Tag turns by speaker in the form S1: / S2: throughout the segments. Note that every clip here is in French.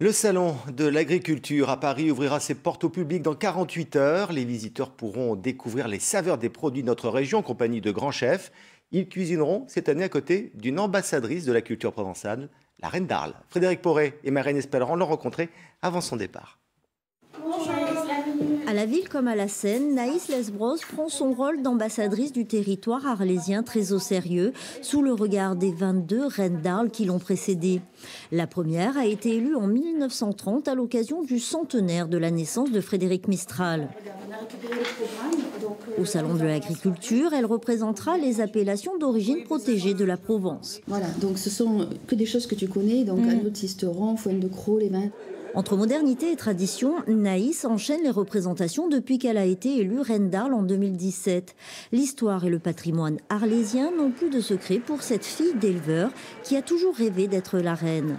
S1: Le salon de l'agriculture à Paris ouvrira ses portes au public dans 48 heures. Les visiteurs pourront découvrir les saveurs des produits de notre région en compagnie de grands chefs. Ils cuisineront cette année à côté d'une ambassadrice de la culture provençale, la reine d'Arles. Frédéric Porret et Marine Espelleran l'ont rencontrée avant son départ.
S2: À la ville comme à la Seine, Naïs Lesbros prend son rôle d'ambassadrice du territoire arlésien très au sérieux, sous le regard des 22 reines d'Arles qui l'ont précédée. La première a été élue en 1930 à l'occasion du centenaire de la naissance de Frédéric Mistral. Au Salon de l'Agriculture, elle représentera les appellations d'origine protégée de la Provence.
S3: Voilà, donc ce sont que des choses que tu connais, donc agneau de Sisteron, foin de Crau, les vins.
S2: Entre modernité et tradition, Naïs enchaîne les représentations depuis qu'elle a été élue reine d'Arles en 2017. L'histoire et le patrimoine arlésien n'ont plus de secret pour cette fille d'éleveur qui a toujours rêvé d'être la reine.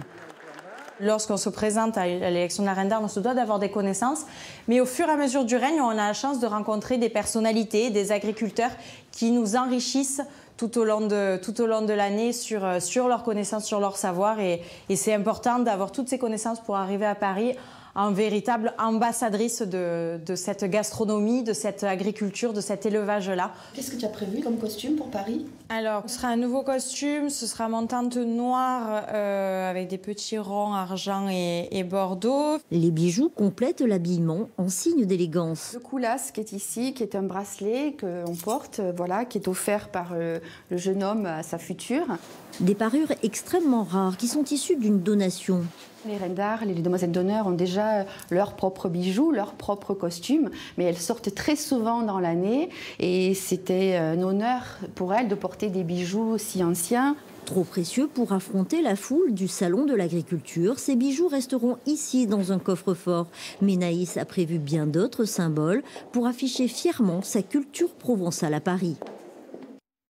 S4: Lorsqu'on se présente à l'élection de la reine d'Arles, on se doit d'avoir des connaissances. Mais au fur et à mesure du règne, on a la chance de rencontrer des personnalités, des agriculteurs qui nous enrichissent tout au long de l'année sur leurs connaissances, sur leur savoir. Et c'est important d'avoir toutes ces connaissances pour arriver à Paris en véritable ambassadrice de cette gastronomie, de cette agriculture, de cet élevage-là.
S3: Qu'est-ce que tu as prévu comme costume pour Paris?
S4: Alors, ce sera un nouveau costume, ce sera mon tente noire avec des petits ronds argent et bordeaux.
S2: Les bijoux complètent l'habillement en signe d'élégance.
S3: Le coulas qui est ici, qui est un bracelet qu'on porte, voilà, qui est offert par le jeune homme à sa future.
S2: Des parures extrêmement rares qui sont issues d'une donation.
S3: Les reines d'Arles et les demoiselles d'honneur ont déjà leurs propres bijoux, leurs propres costumes, mais elles sortent très souvent dans l'année et c'était un honneur pour elles de porter des bijoux si anciens.
S2: Trop précieux pour affronter la foule du Salon de l'Agriculture, ces bijoux resteront ici dans un coffre-fort. Mais Naïs a prévu bien d'autres symboles pour afficher fièrement sa culture provençale à Paris.